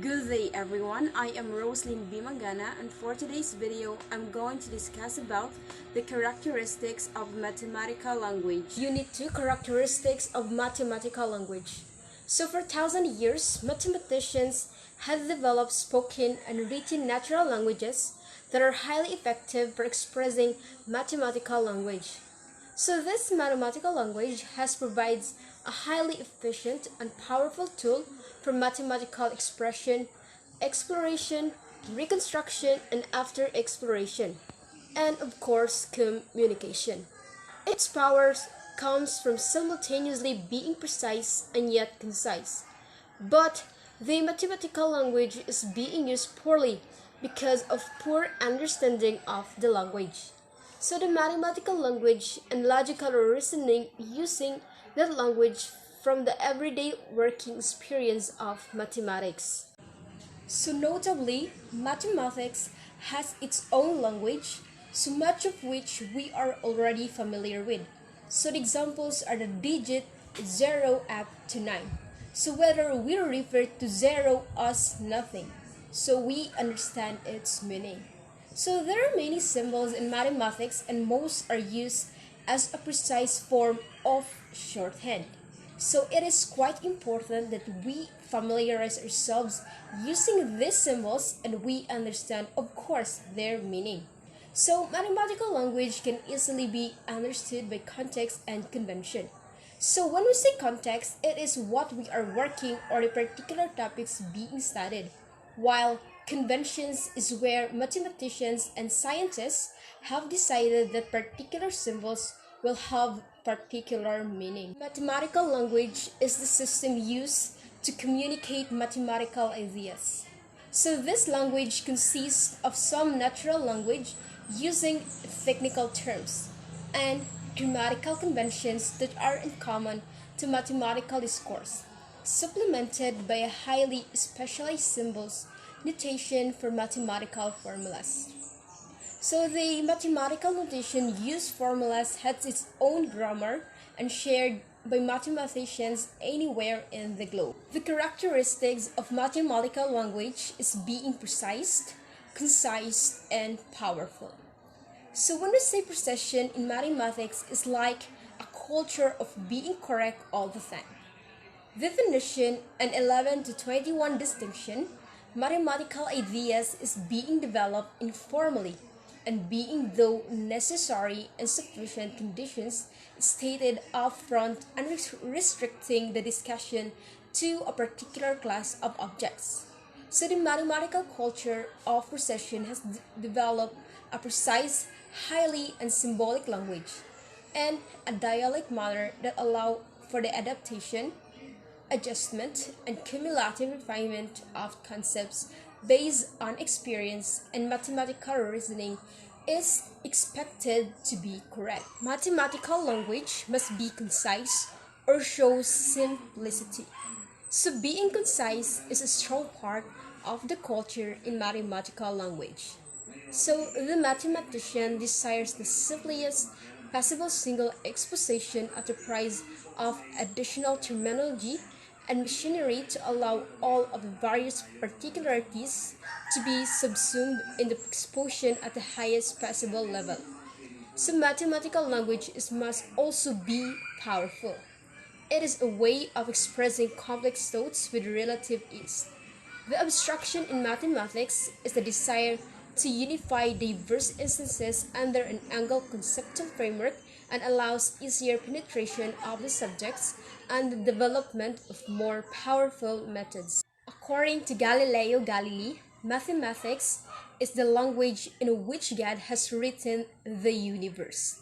Good day everyone, I am Roslyn Bimangana and for today's video, I'm going to discuss about the characteristics of mathematical language. Unit 2 Characteristics of mathematical language. So for 1,000 years, mathematicians have developed spoken and written natural languages that are highly effective for expressing mathematical language. So this mathematical language has provides a highly efficient and powerful tool for mathematical expression, exploration, reconstruction, and after exploration, and of course communication. Its powers comes from simultaneously being precise and yet concise. But the mathematical language is being used poorly because of poor understanding of the language. So the mathematical language and logical reasoning using that language from the everyday working experience of mathematics. So notably, mathematics has its own language, so much of which we are already familiar with. So the examples are the digit 0 up to 9. So whether we refer to 0 as nothing, so we understand its meaning. So there are many symbols in mathematics and most are used as a precise form of shorthand. So it is quite important that we familiarize ourselves using these symbols and we understand, of course, their meaning. So mathematical language can easily be understood by context and convention. So when we say context, it is what we are working or the particular topics being studied, while conventions is where mathematicians and scientists have decided that particular symbols will have particular meaning. Mathematical language is the system used to communicate mathematical ideas. So this language consists of some natural language using technical terms and grammatical conventions that are in common to mathematical discourse, supplemented by a highly specialized symbols notation for mathematical formulas. So the mathematical notation used formulas has its own grammar and shared by mathematicians anywhere in the globe. The characteristics of mathematical language is being precise, concise, and powerful. So when we say precision in mathematics is like a culture of being correct all the time. Definition and 11 to 21 distinction, mathematical ideas is being developed informally and being though necessary and sufficient conditions stated upfront and restricting the discussion to a particular class of objects. So the mathematical culture of precision has developed a precise, highly and symbolic language and a dialect manner that allow for the adaptation, adjustment, and cumulative refinement of concepts based on experience and mathematical reasoning is expected to be correct. Mathematical language must be concise or show simplicity. So being concise is a strong part of the culture in mathematical language. So the mathematician desires the simplest possible single exposition at the price of additional terminology and machinery to allow all of the various particularities to be subsumed in the exposition at the highest possible level. So mathematical language must also be powerful. It is a way of expressing complex thoughts with relative ease. The abstraction in mathematics is the desire to unify diverse instances under an angle conceptual framework and allows easier penetration of the subjects and the development of more powerful methods. According to Galileo Galilei, mathematics is the language in which God has written the universe.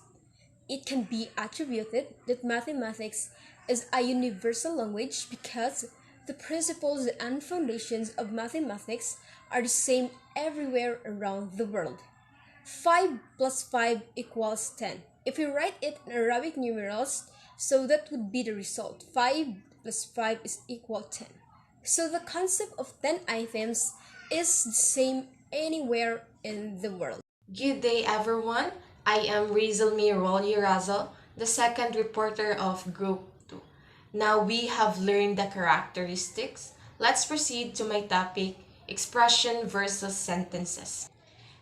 It can be attributed that mathematics is a universal language because the principles and foundations of mathematics are the same everywhere around the world. 5 plus 5 equals 10. If we write it in Arabic numerals, so that would be the result. 5 plus 5 is equal 10. So the concept of 10 items is the same anywhere in the world. Good day, everyone. I am Rizalmi Rolly-Razo, the second reporter of Group 2. Now we have learned the characteristics, Let's proceed to my topic, expression versus sentences.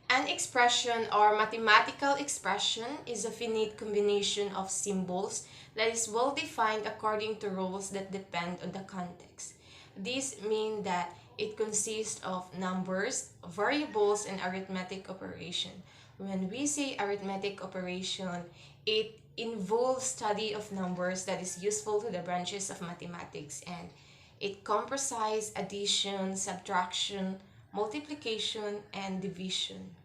An expression or mathematical expression is a finite combination of symbols that is well defined according to rules that depend on the context. These mean that it consists of numbers, variables, and arithmetic operation. When we say arithmetic operation, it involves study of numbers that is useful to the branches of mathematics, and it comprises addition, subtraction, multiplication, and division.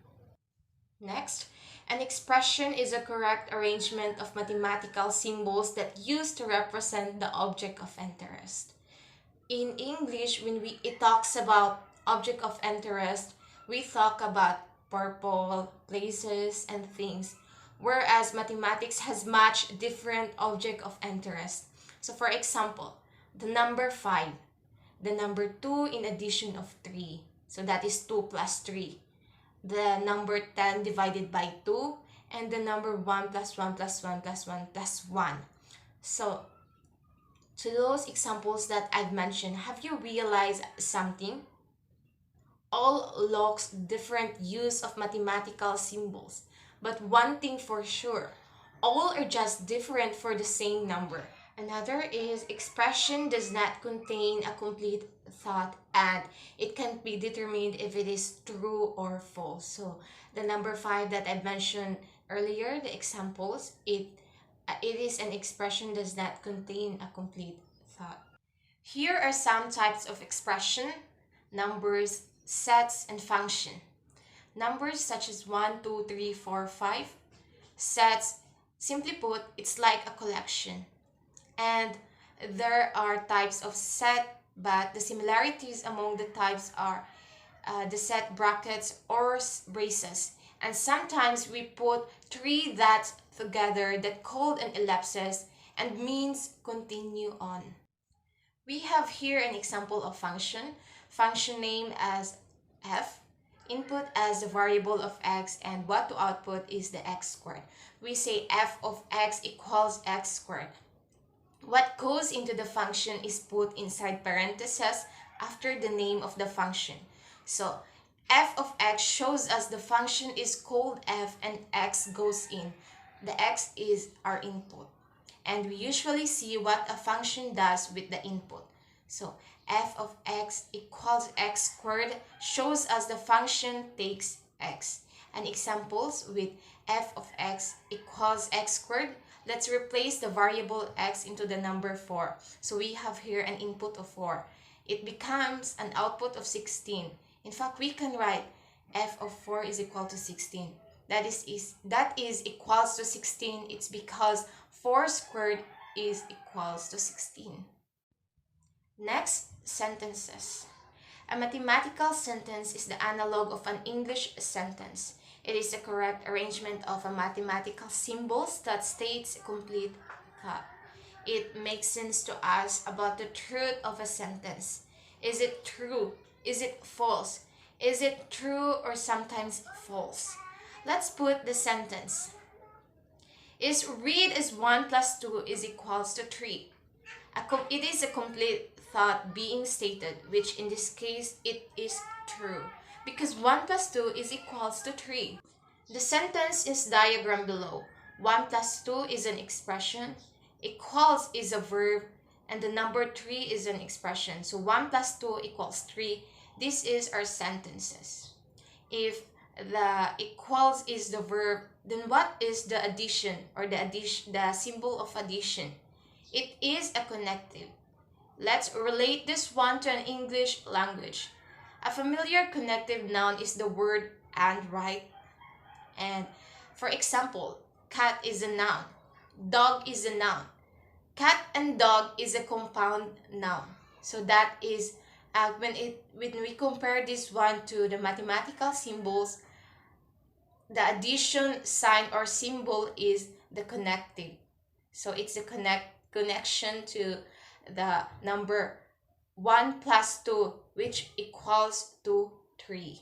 Next, an expression is a correct arrangement of mathematical symbols that used to represent the object of interest. In English, when it talks about object of interest, we talk about purple, places, and things, whereas mathematics has much different object of interest. So for example, the number 5, the number 2 in addition of 3, so that is 2 plus 3, the number 10 divided by 2, and the number 1 plus 1 plus 1 plus 1 plus 1. So to those examples that I've mentioned, have you realized something? All looks different use of mathematical symbols, but one thing for sure, all are just different for the same number. Another is expression does not contain a complete thought, and it can't be determined if it is true or false. So the number 5 that I mentioned earlier, the examples, it is an expression does not contain a complete thought. Here are some types of expression: numbers, sets, and function. Numbers such as 1, 2, 3, 4, 5. Sets, simply put, it's like a collection. And there are types of set, but the similarities among the types are the set brackets or braces. And sometimes we put 3 dots together that called an ellipsis and means continue on. We have here an example of function. Function name as f, input as the variable of x, and what to output is the x squared. We say f of x equals x squared. What goes into the function is put inside parentheses after the name of the function. So f of x shows us the function is called f and x goes in. The x is our input. And we usually see what a function does with the input. So f of x equals x squared shows us the function takes x. And examples with f of x equals x squared, let's replace the variable x into the number 4. So we have here an input of 4. It becomes an output of 16. In fact, we can write f of 4 is equal to 16. That is equals to 16. It's because 4 squared is equals to 16. Next, sentences. A mathematical sentence is the analog of an English sentence. It is the correct arrangement of a mathematical symbols that states a complete thought. It makes sense to us about the truth of a sentence. Is it true? Is it false? Is it true or sometimes false? Let's put the sentence. Is read as 1 plus 2 is equals to 3. It is a complete thought being stated, which in this case it is true, because 1 plus 2 is equals to 3. The sentence is diagrammed below. 1 plus 2 is an expression, equals is a verb, and the number 3 is an expression. So 1 plus 2 equals 3. This is our sentences. If the equals is the verb, then what is the addition or the symbol of addition? It is a connective. Let's relate this one to an English language. A familiar connective noun is the word and, right? And for example, cat is a noun. Dog is a noun. Cat and dog is a compound noun. So that is when we compare this one to the mathematical symbols, the addition sign or symbol is the connective. So it's a connection to the number 1 plus 2, which equals to 3.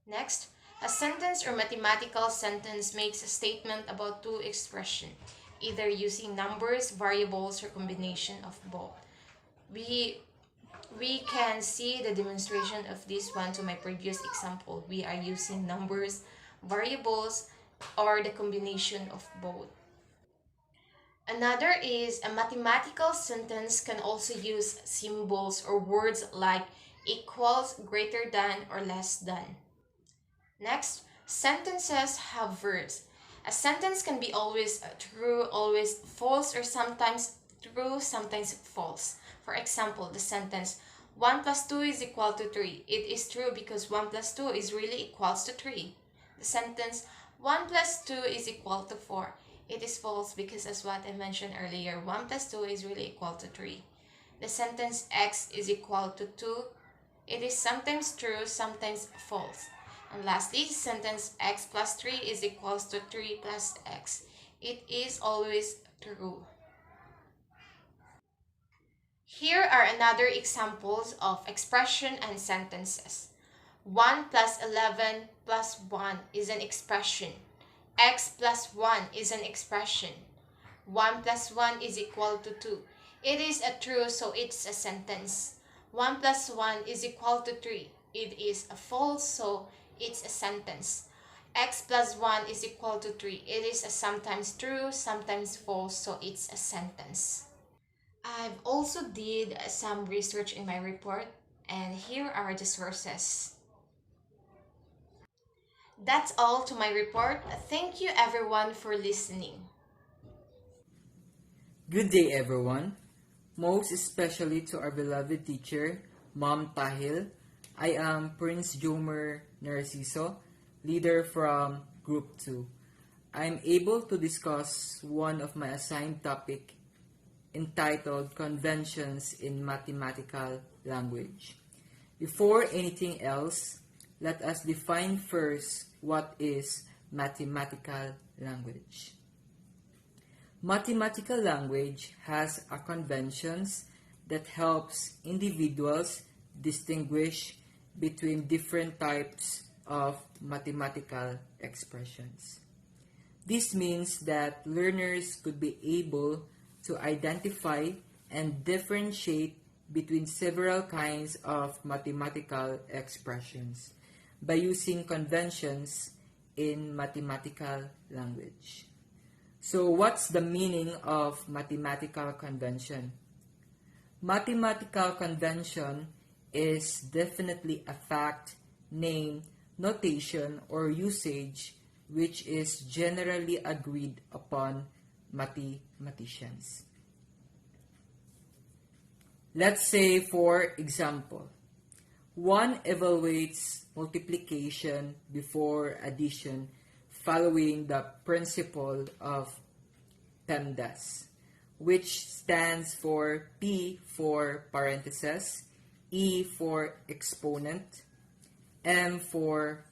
Next, a sentence or mathematical sentence makes a statement about two expressions, either using numbers, variables, or combination of both. We We can see the demonstration of this one to my previous example. We are using numbers, variables, or the combination of both. Another is a mathematical sentence can also use symbols or words like equals, greater than, or less than. Next, sentences have verbs. A sentence can be always true, always false, or sometimes true, sometimes false. For example, the sentence 1 plus 2 is equal to 3. It is true because 1 plus 2 is really equals to 3. The sentence 1 plus 2 is equal to 4. It is false because, as what I mentioned earlier, 1 plus 2 is really equal to 3. The sentence x is equal to 2. It is sometimes true, sometimes false. And lastly, the sentence x plus 3 is equals to 3 plus x. It is always true. Here are another examples of expression and sentences. 1 plus 11 plus 1 is an expression. X plus 1 is an expression. 1 plus 1 is equal to 2. It is a true, so it's a sentence. 1 plus 1 is equal to 3. It is a false, so it's a sentence. X plus 1 is equal to 3. It is a sometimes true, sometimes false, so it's a sentence. I've also did some research in my report, and here are the sources. That's all to my report. Thank you everyone for listening. Good day everyone. Most especially to our beloved teacher, Ma'am Tahil. I am Prince Jomer Narciso, leader from Group 2. I'm able to discuss one of my assigned topic entitled Conventions in Mathematical Language. Before anything else, let us define first what is mathematical language. Mathematical language has a conventions that helps individuals distinguish between different types of mathematical expressions. This means that learners could be able to identify and differentiate between several kinds of mathematical expressions by using conventions in mathematical language. So what's the meaning of mathematical convention? Mathematical convention is definitely a fact, name, notation, or usage which is generally agreed upon mathematicians. Let's say, for example, 1 evaluates multiplication before addition following the principle of PEMDAS, which stands for P for parentheses, E for exponent, M for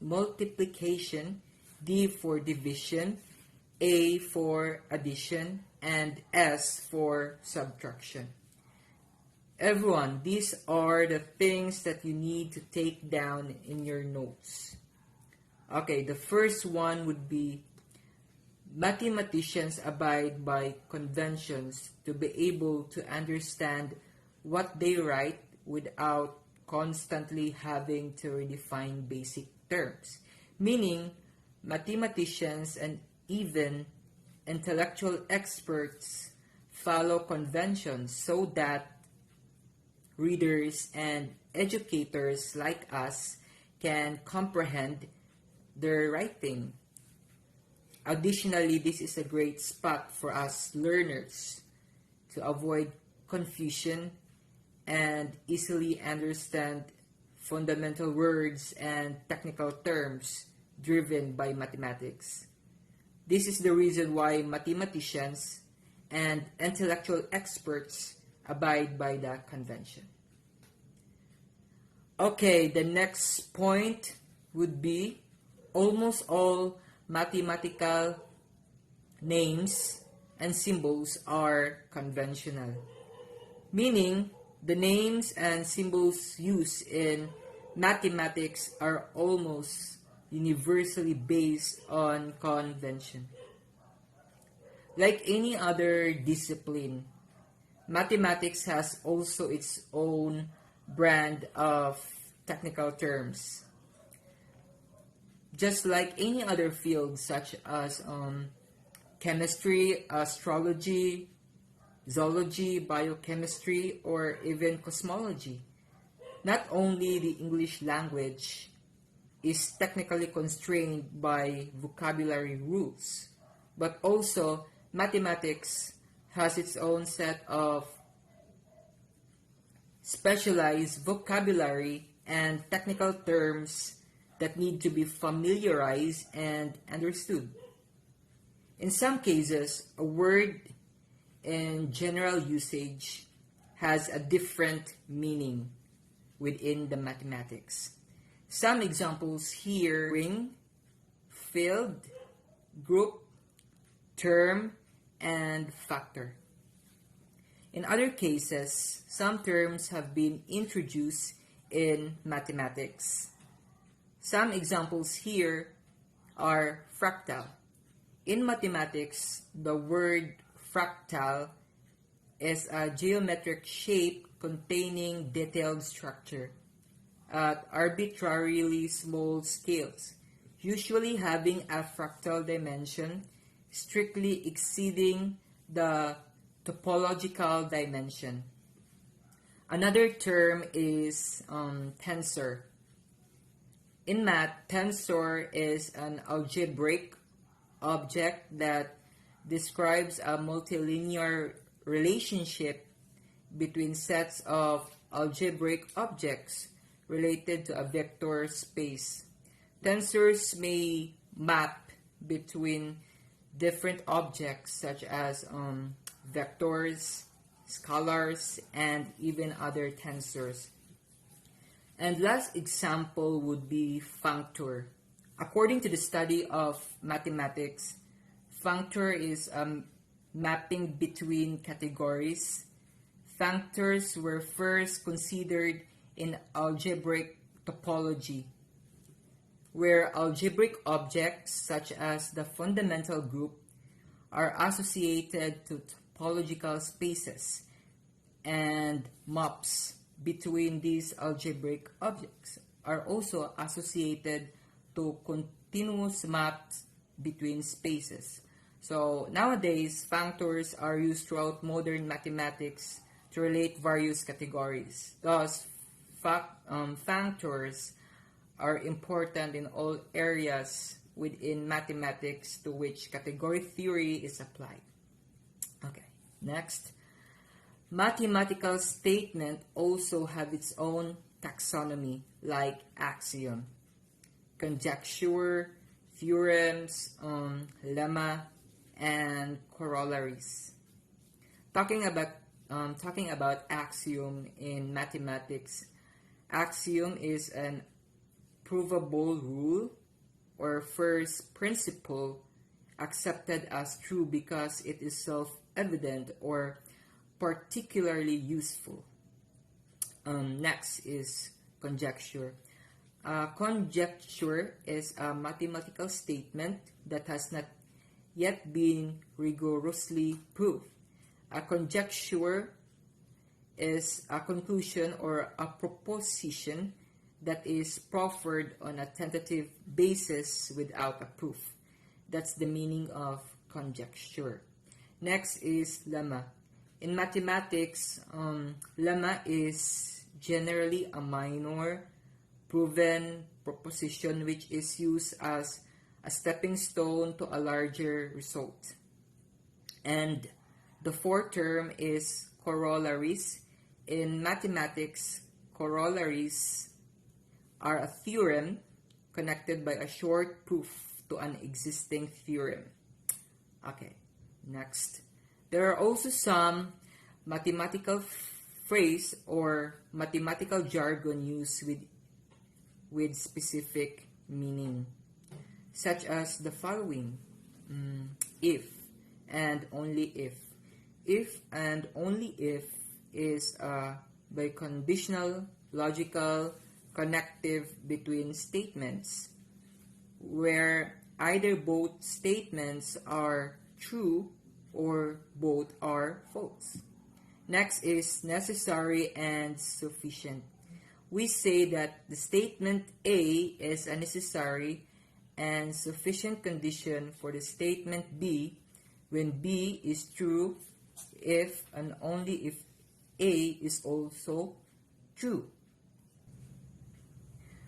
multiplication, D for division, A for addition, and S for subtraction. Everyone, these are the things that you need to take down in your notes. Okay, the first one would be mathematicians abide by conventions to be able to understand what they write without constantly having to redefine basic terms. Meaning, mathematicians and even intellectual experts follow conventions so that readers and educators like us can comprehend their writing. Additionally, this is a great spot for us learners to avoid confusion and easily understand fundamental words and technical terms driven by mathematics. This is the reason why mathematicians and intellectual experts abide by the convention. Okay, the next point would be almost all mathematical names and symbols are conventional, meaning the names and symbols used in mathematics are almost universally based on convention. Like any other discipline, mathematics has also its own brand of technical terms. Just like any other field such as chemistry, astrology, zoology, biochemistry, or even cosmology. Not only the English language is technically constrained by vocabulary rules, but also mathematics has its own set of specialized vocabulary and technical terms that need to be familiarized and understood. In some cases, a word in general usage has a different meaning within the mathematics. Some examples here: ring, field, group, term, and factor. In other cases, some terms have been introduced in mathematics. Some examples here are fractal. In mathematics, the word fractal is a geometric shape containing detailed structure at arbitrarily small scales, usually having a fractal dimension strictly exceeding the topological dimension. Another term is tensor. In math, tensor is an algebraic object that describes a multilinear relationship between sets of algebraic objects related to a vector space. Tensors may map between different objects such as vectors, scalars, and even other tensors. And last example would be functor. According to the study of mathematics, functor is a mapping between categories. Functors were first considered in algebraic topology, where algebraic objects such as the fundamental group are associated to topological spaces, and maps between these algebraic objects are also associated to continuous maps between spaces. So nowadays, functors are used throughout modern mathematics to relate various categories. Thus, functors are important in all areas within mathematics to which category theory is applied. Okay, next. Mathematical statement also have its own taxonomy, like axiom, conjecture, theorems, lemma, and corollaries. Talking about axiom in mathematics, axiom is an provable rule or first principle accepted as true because it is self-evident or particularly useful. Next is conjecture. Conjecture is a mathematical statement that has not yet been rigorously proved. A conjecture is a conclusion or a proposition that is proffered on a tentative basis without a proof. That's the meaning of conjecture. Next is lemma. In mathematics, lemma is generally a minor proven proposition which is used as a stepping stone to a larger result. And the fourth term is corollaries. In mathematics, corollaries are a theorem connected by a short proof to an existing theorem. Okay, next. There are also some mathematical phrase or mathematical jargon used with specific meaning, such as the following: if and only if. If and only if is a biconditional logical connective between statements where either both statements are true or both are false. Next is necessary and sufficient. We say that the statement A is a necessary and sufficient condition for the statement B when B is true if and only if A is also true.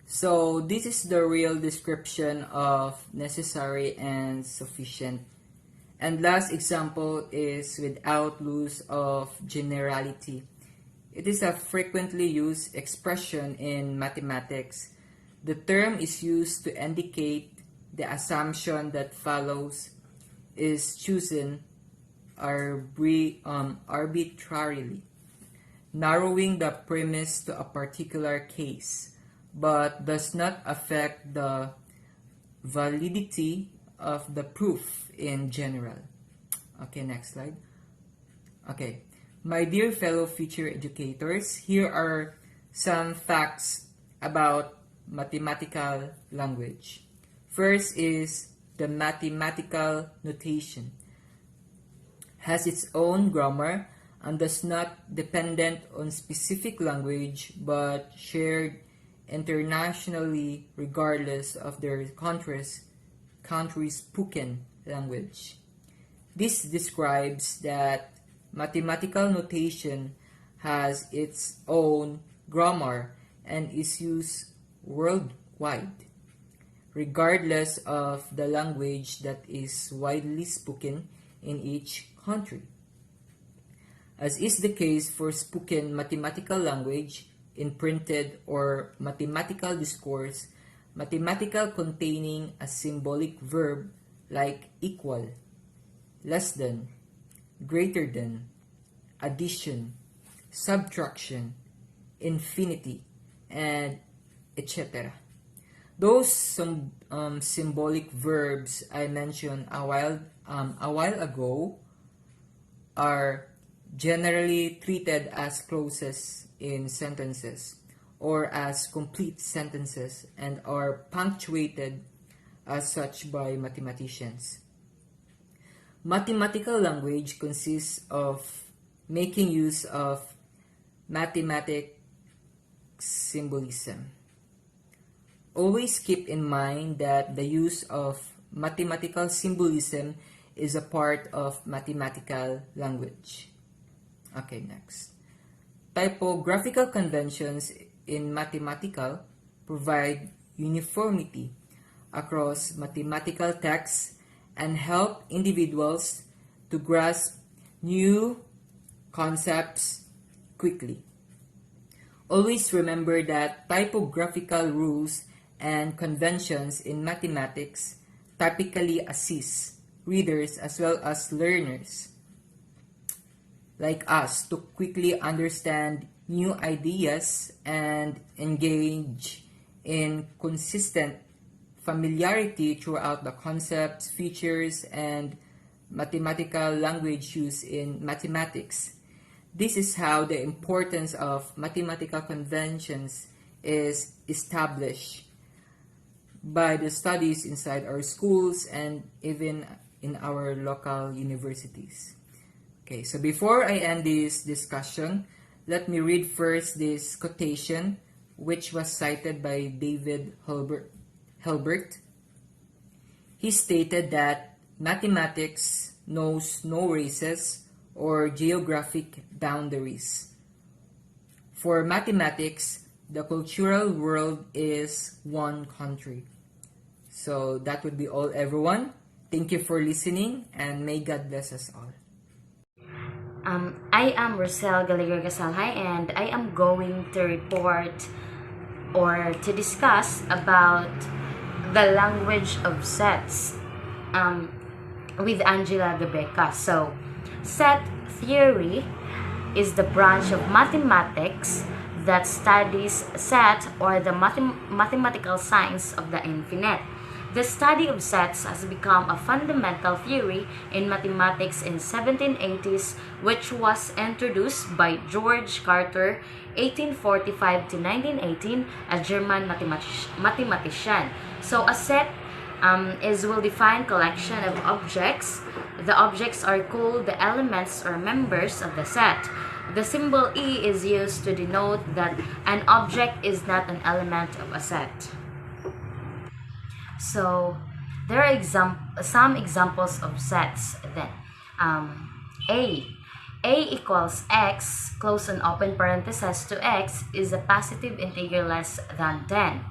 So this is the real description of necessary and sufficient. And last example is without loss of generality. It is a frequently used expression in mathematics. The term is used to indicate the assumption that follows is chosen arbitrarily, narrowing the premise to a particular case, but does not affect the validity of the proof in general. Okay, next slide. Okay, my dear fellow future educators, here are some facts about mathematical language. First is the mathematical notation. Has its own grammar and does not dependent on specific language but shared internationally regardless of their country's spoken language. This describes that mathematical notation has its own grammar and is used worldwide, regardless of the language that is widely spoken in each country. As is the case for spoken mathematical language in printed or mathematical discourse, mathematical containing a symbolic verb like equal, less than, greater than, addition, subtraction, infinity, and etc. Those symbolic verbs I mentioned a while ago are generally treated as clauses in sentences or as complete sentences and are punctuated as such by mathematicians. Mathematical language consists of making use of mathematic symbolism. Always keep in mind that the use of mathematical symbolism is a part of mathematical language. Okay, next. Typographical conventions in mathematical provide uniformity across mathematical texts and help individuals to grasp new concepts quickly. Always remember that typographical rules and conventions in mathematics typically assist readers as well as learners like us to quickly understand new ideas and engage in consistent familiarity throughout the concepts, features, and mathematical language used in mathematics. This is how the importance of mathematical conventions is established by the studies inside our schools and even in our local universities. Okay, so before I end this discussion, let me read first this quotation which was cited by David Hilbert. He stated that mathematics knows no races or geographic boundaries. For mathematics, the cultural world is one country. So that would be all, everyone. Thank you for listening, and may God bless us all. I am Rosel Gallagher Gasalhay, and I am going to report or to discuss about the language of sets with Angela Gabeca. So, set theory is the branch of mathematics that studies set or the mathematical science of the infinite. The study of sets has become a fundamental theory in mathematics in 1780s, which was introduced by George Carter, 1845 to 1918, a German mathematician. So a set is a well-defined collection of objects. The objects are called the elements or members of the set. The symbol E is used to denote that an object is not an element of a set. So there are some examples of sets then. A. A equals x, close and open parenthesis, to x is a positive integer less than 10.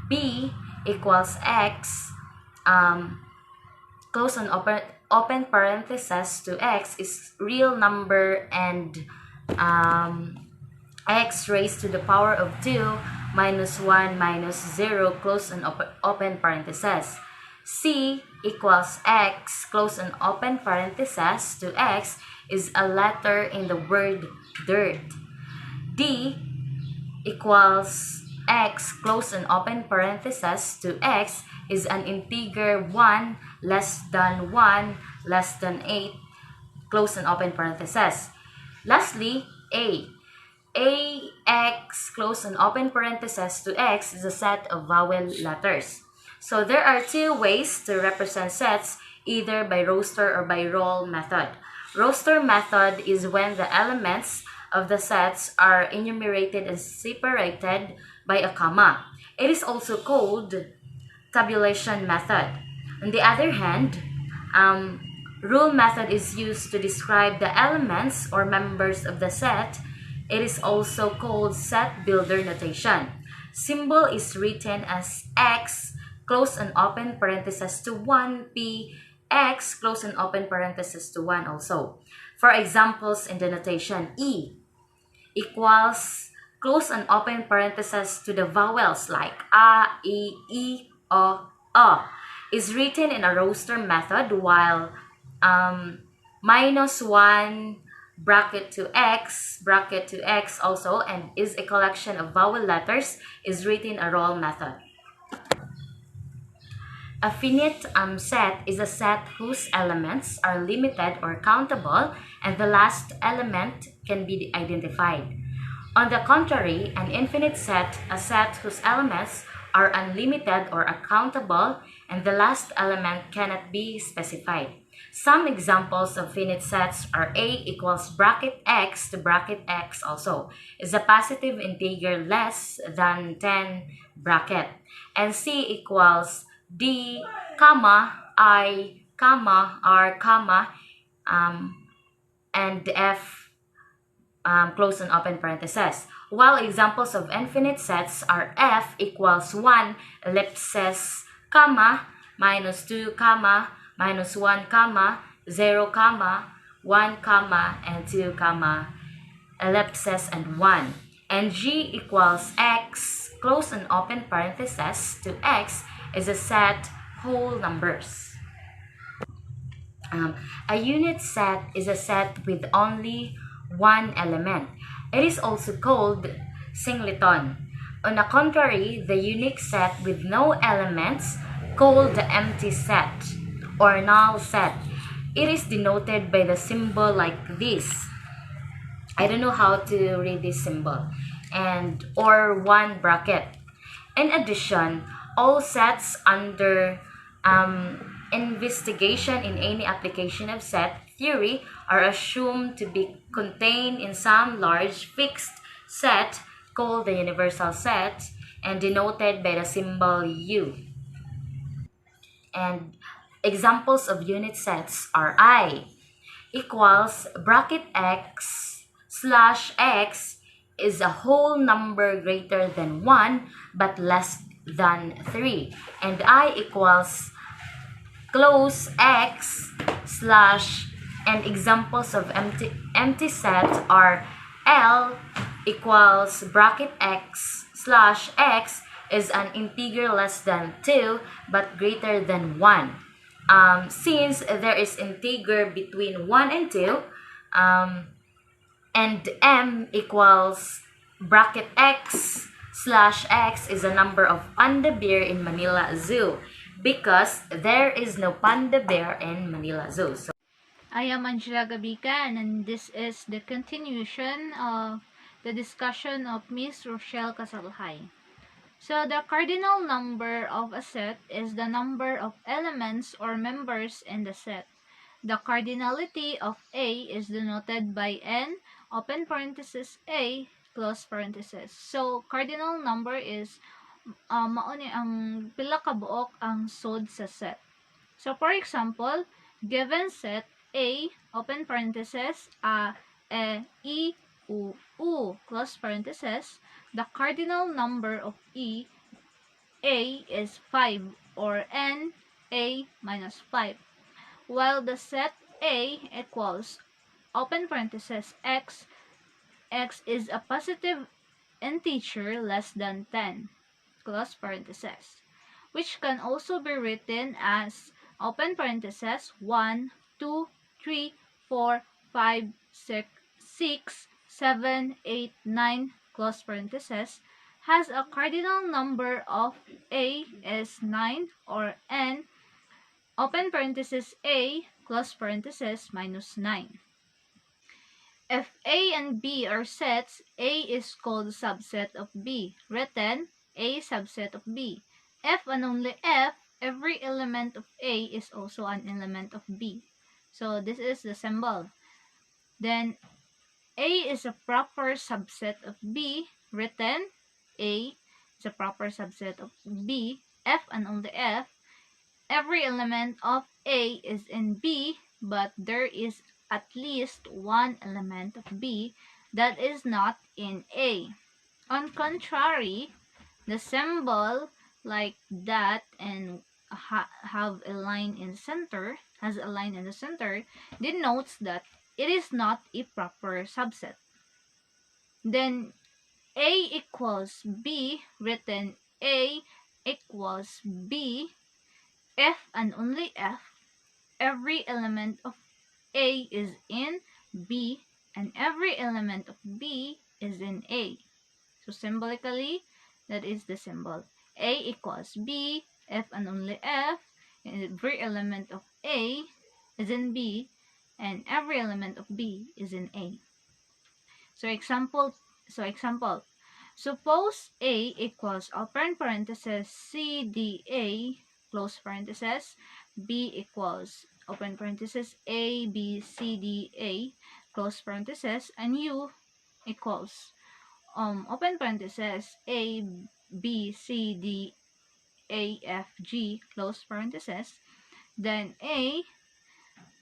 B equals x, close and open parenthesis, to x is real number and x raised to the power of 2 minus 1 minus 0, close and open parenthesis. C equals x, close and open parenthesis, to x is a letter in the word dirt. D equals x, close and open parenthesis, to x is an integer 1 less than 1 less than 8, close and open parenthesis. Lastly, A. Ax, close and open parenthesis, to x is a set of vowel letters. So there are two ways to represent sets, either by roster or by roll method. Roster method is when the elements of the sets are enumerated and separated by a comma. It is also called tabulation method. On the other hand, rule method is used to describe the elements or members of the set. It is also called set builder notation. Symbol is written as x, close and open parenthesis to 1, p, x, close and open parenthesis to 1 also. For examples in the notation, E equals close and open parenthesis to the vowels like a, e, o, is written in a roster method, while minus 1 bracket to x also, and is a collection of vowel letters, is written a roll method. A finite set is a set whose elements are limited or countable and the last element can be identified. On the contrary, an infinite set, a set whose elements are unlimited or uncountable and the last element cannot be specified. Some examples of finite sets are A equals bracket x to bracket x also is a positive integer less than 10 bracket, and C equals D, comma, I, comma, R, comma, and F, close and open parentheses. While examples of infinite sets are F equals 1, ellipsis, comma, minus 2, comma, minus 1, comma, 0, comma, 1, comma, and 2, comma, ellipsis, and 1. And G equals x, close and open parentheses, to x is a set whole numbers. A unit set is a set with only one element. It is also called singleton. On the contrary, the unique set with no elements, called the empty set or null set. It is denoted by the symbol like this. I don't know how to read this symbol. And or 1 bracket. In addition, all sets under investigation in any application of set theory are assumed to be contained in some large fixed set called the universal set and denoted by the symbol U. And examples of unit sets are I equals bracket x slash x is a whole number greater than 1 but less than 3, and I equals close x slash, and examples of empty set are L equals bracket x slash x is an integer less than 2 but greater than 1. Since there is integer between 1 and 2, and M equals bracket x slash x is a number of panda bear in Manila Zoo, because there is no panda bear in Manila Zoo. So, I am Angela Gabican, and this is the continuation of the discussion of Miss Rochelle Casalhay. So the cardinal number of a set is the number of elements or members in the set. The cardinality of A is denoted by n, open parenthesis A, close parenthesis. So, cardinal number is mao ni ang pila ka buok ang sod sa set. So, for example, given set A, open parenthesis, E, U, close parenthesis, the cardinal number of A is 5 or N, A minus 5. While the set A equals, open parenthesis, X is a positive integer less than 10, close parenthesis, which can also be written as open parenthesis 1, 2, 3, 4, 5, 6, 7, 8, 9, close parenthesis, has a cardinal number of A is 9 or N, open parenthesis A, close parenthesis, minus 9. If A and B are sets, A is called subset of B, written A subset of B. If and only if, every element of A is also an element of B. So this is the symbol. Then A is a proper subset of B, written A is a proper subset of B. If and only if, every element of A is in B, but there is at least one element of B that is not in A. On contrary, the symbol like that and have a line in the center, has a line in the center, denotes that it is not a proper subset. Then A equals B, written A equals B, if and only if every element of A is in B and every element of B is in A. So symbolically, that is the symbol. A equals B if and only if every element of A is in B and every element of B is in A. So example, suppose A equals open parenthesis CDA close parenthesis, B equals open parenthesis A, B, C, D, A close parenthesis, and U equals open parenthesis A, B, C, D, A, F, G close parenthesis. Then A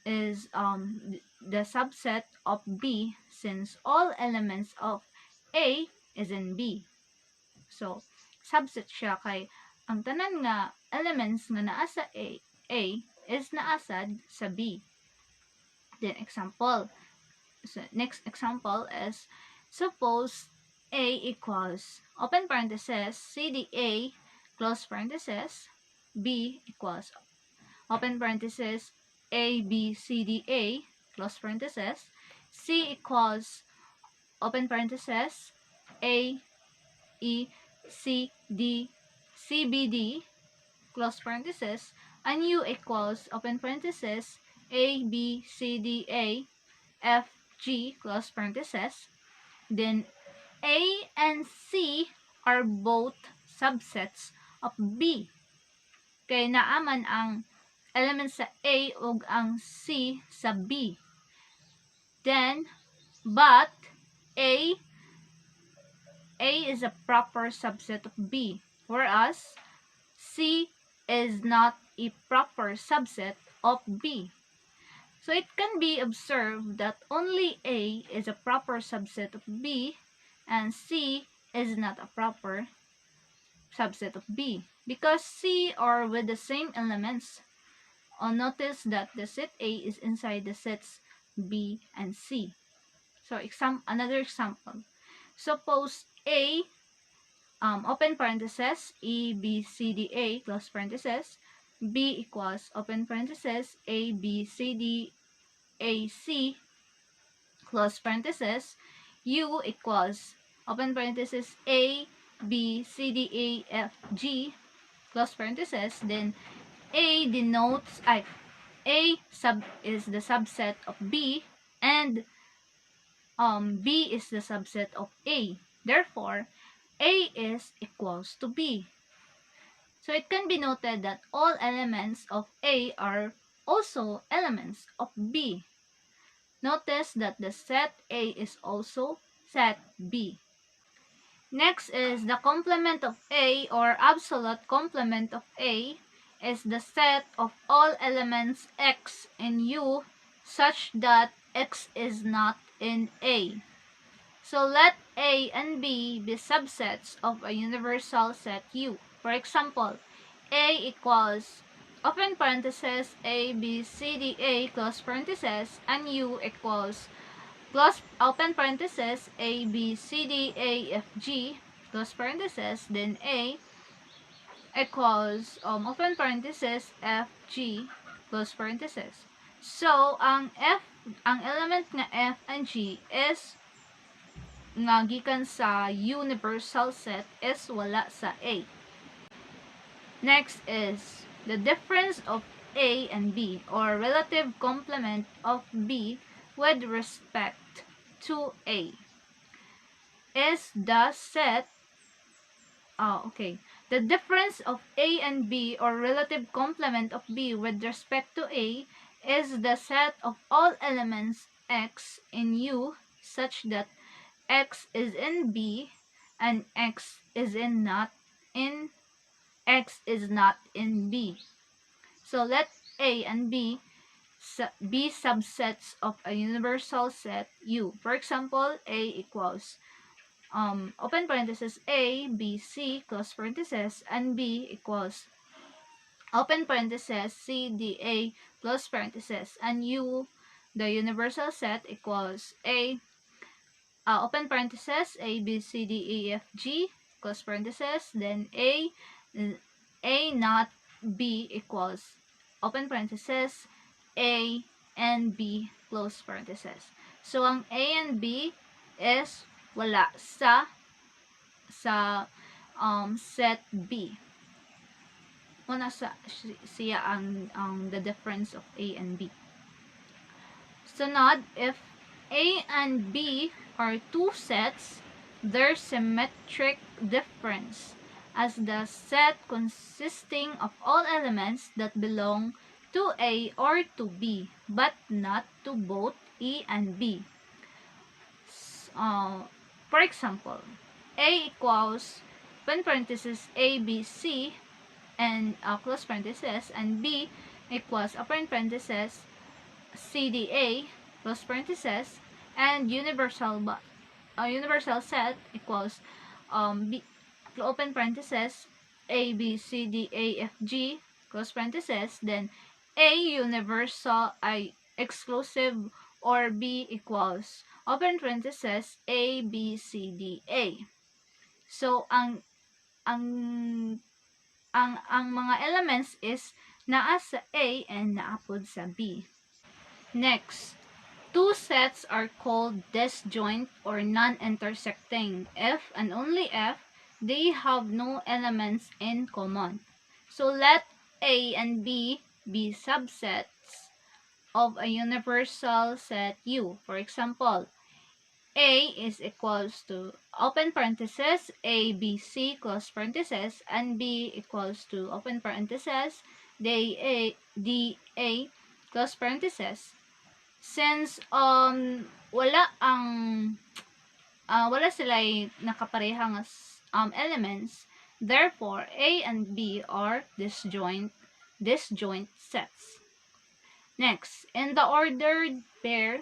is the subset of B since all elements of A is in B. So subset siya kay ang tanan nga elements nga naa sa A is naasad sa B. Then example. So next example is suppose A equals open parenthesis CDA close parenthesis, B equals open parenthesis A, B, C, D, A close parenthesis, C equals open parenthesis A, E, C, D, C, B, D close parenthesis, and U equals open parenthesis A, B, C, D, A, F, G close parenthesis. Then A and C are both subsets of B. Kaya naaman ang element sa A ug ang C sa B. Then, but A is a proper subset of B, whereas C is not a proper subset of B. So it can be observed that only A is a proper subset of B and C is not a proper subset of B because C are with the same elements. Notice that the set A is inside the sets B and C. So another example. Suppose A open parenthesis E, B, C, D, A close parenthesis, B equals open parenthesis A, B, C, D, A, C close parenthesis, U equals open parenthesis A, B, C, D, A, F, G close parenthesis. Then A denotes A sub is the subset of B and B is the subset of A. Therefore, A is equals to B. So it can be noted that all elements of A are also elements of B. Notice that the set A is also set B. Next is the complement of A, or absolute complement of A is the set of all elements X in U such that X is not in A. So let A and B be subsets of a universal set U. For example, A equals open parenthesis A, B, C, D, A, close parenthesis, and U equals close open parenthesis A, B, C, D, A, F, G, close parenthesis, then A equals open parenthesis F, G, close parenthesis. So, ang element nga F and G is nga gikan sa universal set is wala sa A. Next is the difference of A and B, or relative complement of B with respect to A is the set the difference of A and B, or relative complement of B with respect to A, is the set of all elements X in U such that X is in B and X is not in B. So let A and B be subsets of a universal set U. For example, A equals open parenthesis A, B, C, close parenthesis, and B equals open parenthesis C, D, A, close parenthesis, and U, the universal set, equals A, open parenthesis A, B, C, D, E, F, G, close parenthesis, then A not B equals open parenthesis A and B, close parenthesis. So ang A and B is wala sa set B. Muna siya ang the difference of A and B. Sunod, if A and B are two sets, their symmetric difference as the set consisting of all elements that belong to A or to B, but not to both A and B. For example, A equals open parenthesis A, B, C, and close parenthesis, and B equals open parenthesis C, D, A, close parenthesis, and universal set equals B, open parenthesis A, B, C, D, A, F, G, close parenthesis, then A universal exclusive, or B equals open parenthesis A, B, C, D, A. So ang mga elements is naa sa A and naapod sa B. Next, two sets are called disjoint or non-intersecting if and only if they have no elements in common. So let A and B be subsets of a universal set U. For example, A is equals to open parenthesis A, B, C, close parenthesis, and B equals to open parenthesis D, A, close parenthesis. Since wala sila nakaparehang elements, therefore A and B are disjoint sets. Next, in the ordered pair,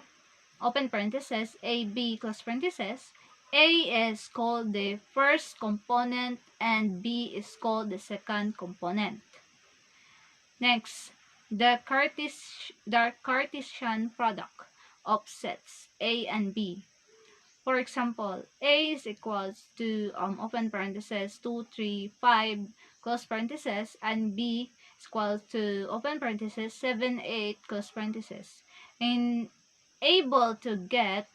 open parenthesis A, B, close parenthesis, A is called the first component and B is called the second component. Next, the Cartesian product of sets A and B. For example, A is equals to open parenthesis 2, 3, 5, close parenthesis, and B is equal to open parenthesis 7, 8, close parenthesis. In able to get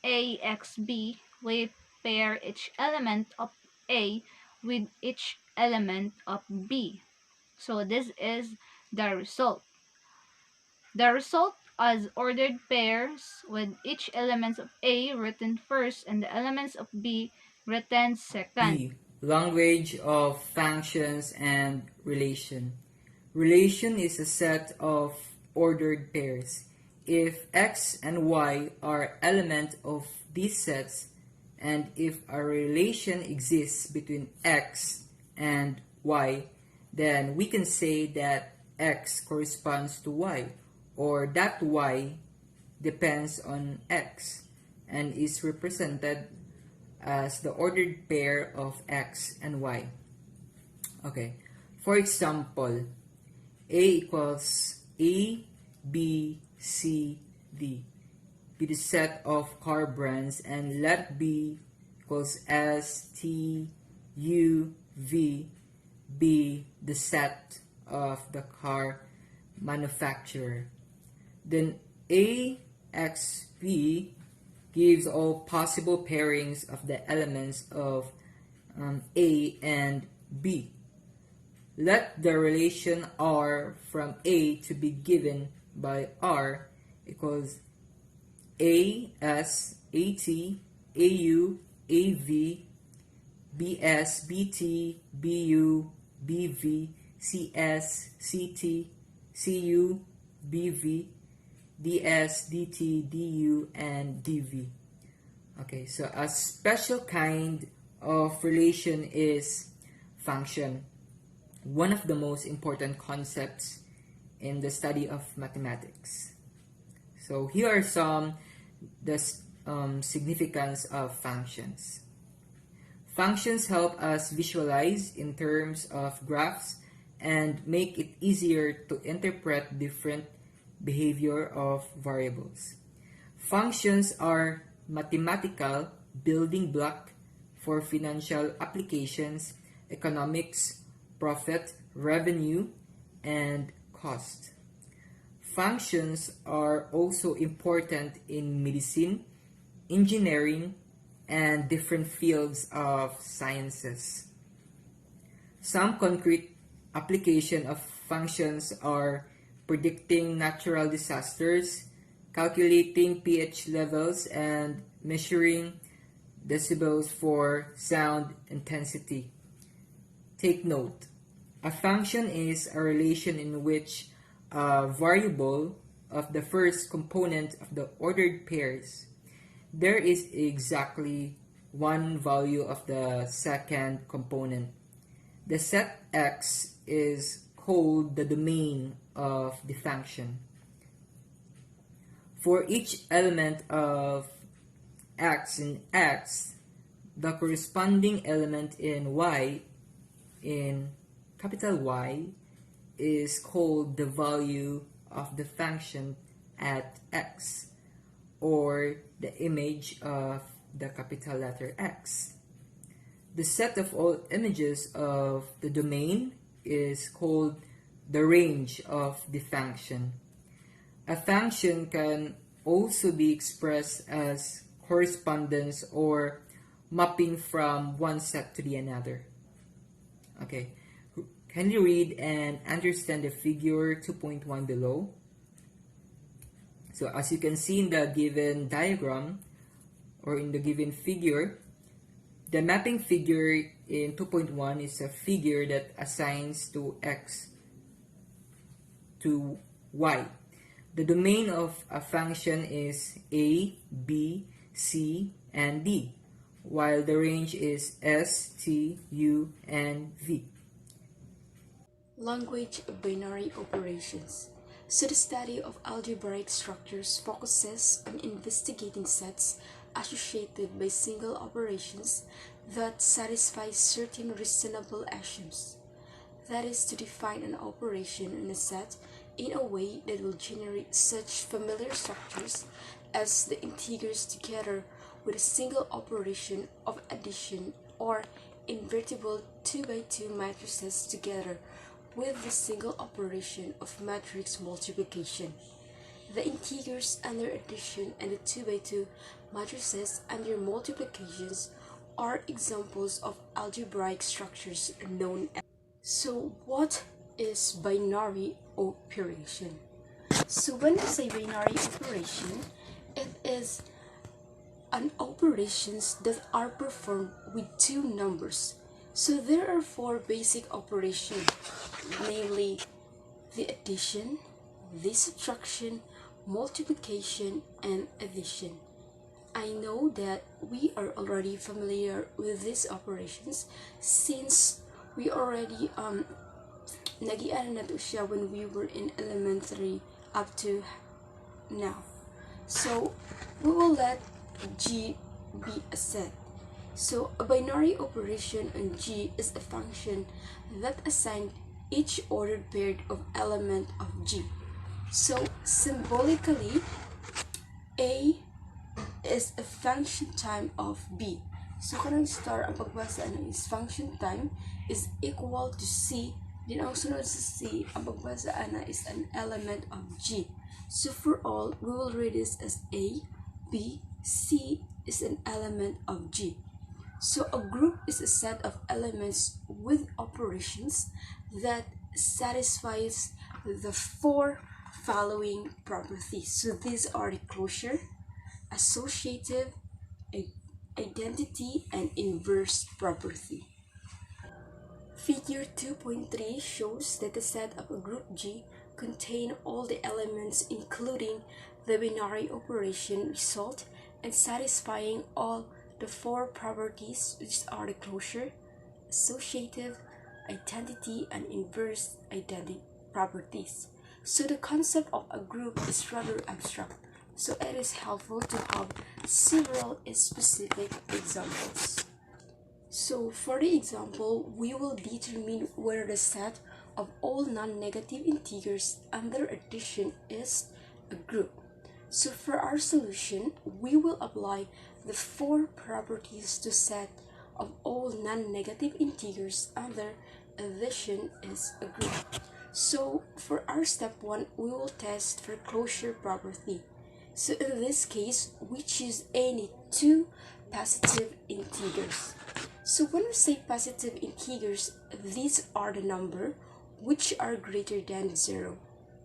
A, X, B, we pair each element of A with each element of B. So this is the result. The result as ordered pairs with each element of A written first and the elements of B written second. B. Language of functions and relation. Relation is a set of ordered pairs. if x and y are elements of these sets, and if a relation exists between x and y, then we can say that x corresponds to y, or that y depends on x and is represented as the ordered pair of x and y. Okay, for example, A equals A, B, C, D be the set of car brands, and let B equals S, T, U, V be the set of the car manufacturer. Then A, X, B gives all possible pairings of the elements of A and B. Let the relation R from A to be given by R equals AS, AT, AU, AV, BS, BT, BU, BV, CS, CT, CU, BV, DS, DT, DU, and DV. Okay, so a special kind of relation is function, one of the most important concepts in the study of mathematics. So here are some the significance of functions. Functions help us visualize in terms of graphs and make it easier to interpret different behavior of variables. Functions are mathematical building block for financial applications, economics, profit, revenue, and cost. Functions are also important in medicine, engineering, and different fields of sciences. Some concrete application of functions are predicting natural disasters, calculating pH levels, and measuring decibels for sound intensity. Take note, a function is a relation in which a variable of the first component of the ordered pairs, there is exactly one value of the second component. The set X is called the domain of the function. For each element of X in X, the corresponding element in Y, in capital Y, is called the value of the function at X, or the image of the capital letter X. The set of all images of the domain is called the range of the function. A function can also be expressed as correspondence or mapping from one set to the another. Okay, can you read and understand the figure 2.1 below? So as you can see in the given diagram or in the given figure, the mapping figure in 2.1 is a figure that assigns to X to Y. The domain of a function is A, B, C, and D, while the range is S, T, U, and V. Language of binary operations. So the study of algebraic structures focuses on investigating sets associated by single operations that satisfy certain reasonable axioms. That is to define an operation in a set in a way that will generate such familiar structures as the integers together with a single operation of addition, or invertible 2x2 matrices together with the single operation of matrix multiplication. The integers under addition and the 2x2 matrices under multiplications are examples of algebraic structures known as. So what is binary operation? So when we say binary operation, it is an operations that are performed with two numbers. So there are four basic operations, namely the addition, the subtraction, multiplication, and addition. I know that we are already familiar with these operations since we already nag-iaral na to siya when we were in elementary up to now. So we will let G be a set. So a binary operation on G is a function that assigns each ordered pair of element of G. So symbolically, A is a function time of B. So kanang star ang pagbasa is function time is equal to C. Then ang sunod sa C, ang pagbasa is an element of G. So for all, we will read this as A, B, C is an element of G. So a group is a set of elements with operations that satisfies the four following properties. So these are the closure, associative, identity, and inverse property. Figure 2.3 shows that the set of a group G contain all the elements including the binary operation result and satisfying all the four properties, which are the closure, associative, identity, and inverse identity properties. So the concept of a group is rather abstract, so it is helpful to have several specific examples. So for the example, we will determine whether the set of all non-negative integers under addition is a group. So for our solution, we will apply the four properties to set of all non-negative integers under addition is a group. So for our step 1, we will test for closure property. So in this case, we choose any two positive integers. So when we say positive integers, these are the number which are greater than 0.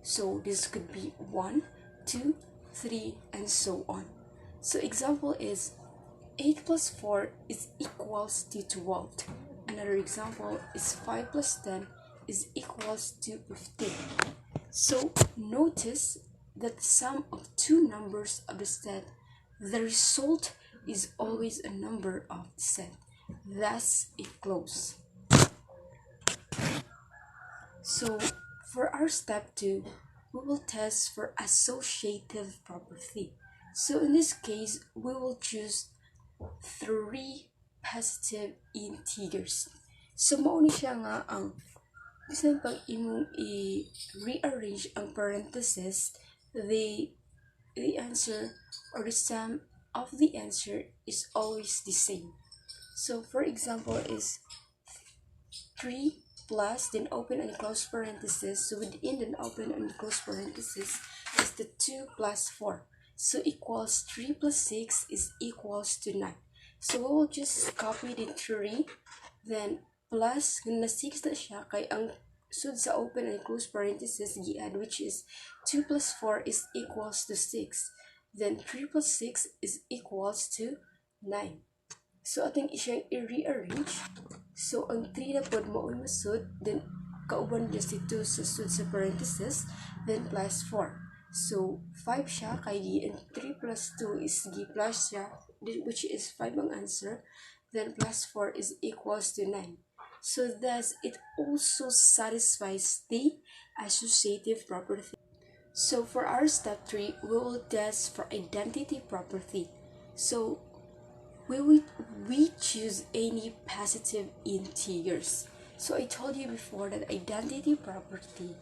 So this could be 1, 2, 3, and so on. So example is 8 plus 4 is equals to 12. Another example is 5 plus 10 is equals to 15. So notice that the sum of two numbers of the set, the result is always a number of the set. Thus it closes. So for our step 2, we will test for associative property. So in this case, we will choose 3 positive integers. So mao ni siya nga ang bisan pag imong i-rearrange ang parentheses, the answer or the sum of the answer is always the same. So for example is 3 plus then open and close parenthesis. So within then open and close parenthesis is the 2 plus 4. So equals 3 plus 6 is equals to 9. So we will just copy the 3 then plus na 6 na siya kay ang sud sa open and close parenthesis gi-add, which is 2 plus 4 is equals to 6. Then 3 plus 6 is equals to 9. So ating siyang i-rearrange. So ang 3 na pod mao masud, then kauban just ito sa sud sa parenthesis, then plus 4. So 5 siya kay and 3 plus 2 is gi plus siya, which is 5 ang answer. Then plus 4 is equals to 9. So thus it also satisfies the associative property. So for our step 3, we will test for identity property. So we choose any positive integers. So I told you before that identity property,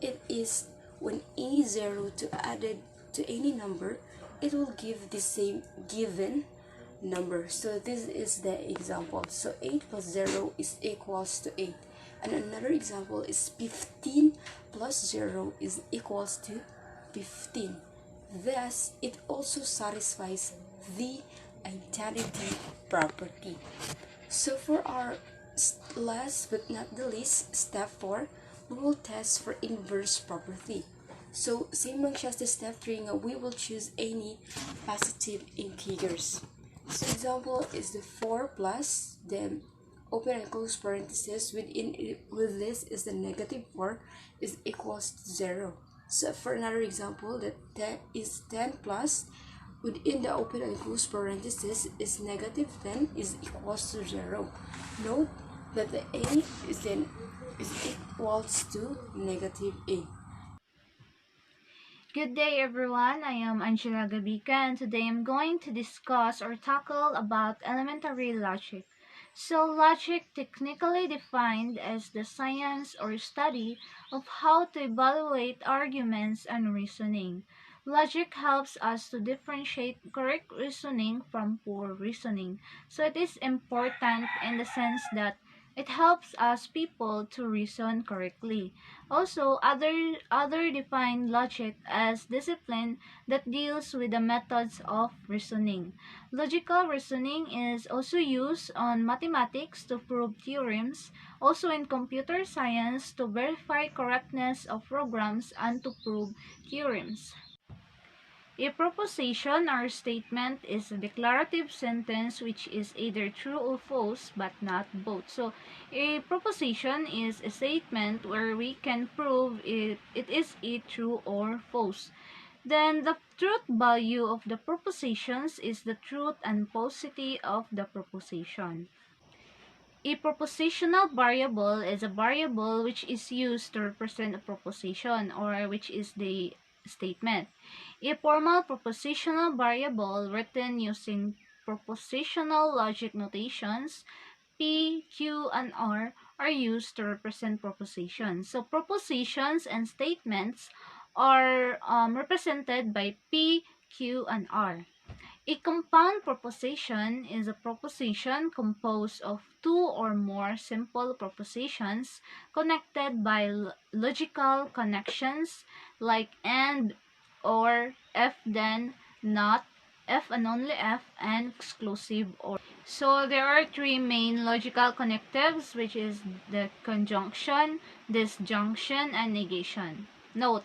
it is when any 0 to added to any number, it will give the same given number. So this is the example. So 8 plus 0 is equals to 8. And another example is 15 plus 0 is equals to 15. Thus, it also satisfies the identity property. So for our last but not the least, step 4, we will test for inverse property. So same lang siya sa step 3 nga, we will choose any positive integers. So example is the 4 plus, then open and close parenthesis, with this is the negative 4 is equals to 0. So for another example, that 10 is 10 plus within the open and closed parenthesis is negative 10 is equals to 0. Note that the a is equals to negative a. Good day everyone, I am Angela Gabica and today I'm going to discuss or tackle about elementary logic. So logic, technically defined as the science or study of how to evaluate arguments and reasoning. Logic helps us to differentiate correct reasoning from poor reasoning. So it is important in the sense that it helps us people to reason correctly. Also, other define logic as discipline that deals with the methods of reasoning. Logical reasoning is also used on mathematics to prove theorems, also in computer science to verify correctness of programs and to prove theorems. A proposition or statement is a declarative sentence which is either true or false but not both. So, a proposition is a statement where we can prove it is a true or false. Then the truth value of the propositions is the truth and falsity of the proposition. A propositional variable is a variable which is used to represent a proposition or which is the statement. A formal propositional variable written using propositional logic notations P, Q, and R are used to represent propositions. So propositions and statements are represented by P, Q, and R. A compound proposition is a proposition composed of two or more simple propositions connected by logical connections like and, or, if then, not, if and only if, and exclusive or. So there are three main logical connectives, which is the conjunction, disjunction, and negation. Note,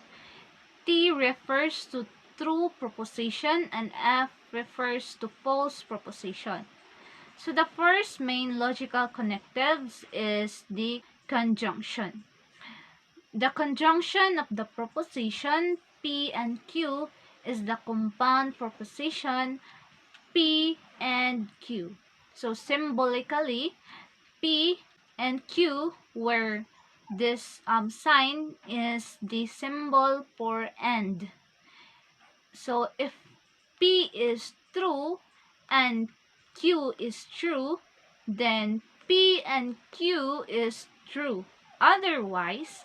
T refers to true proposition and F refers to false proposition. So the first main logical connectives is the conjunction. The conjunction of the proposition P and Q is the compound proposition P and Q. So symbolically, P and Q, where this sign is the symbol for and. So if P is true and Q is true, then P and Q is true. Otherwise,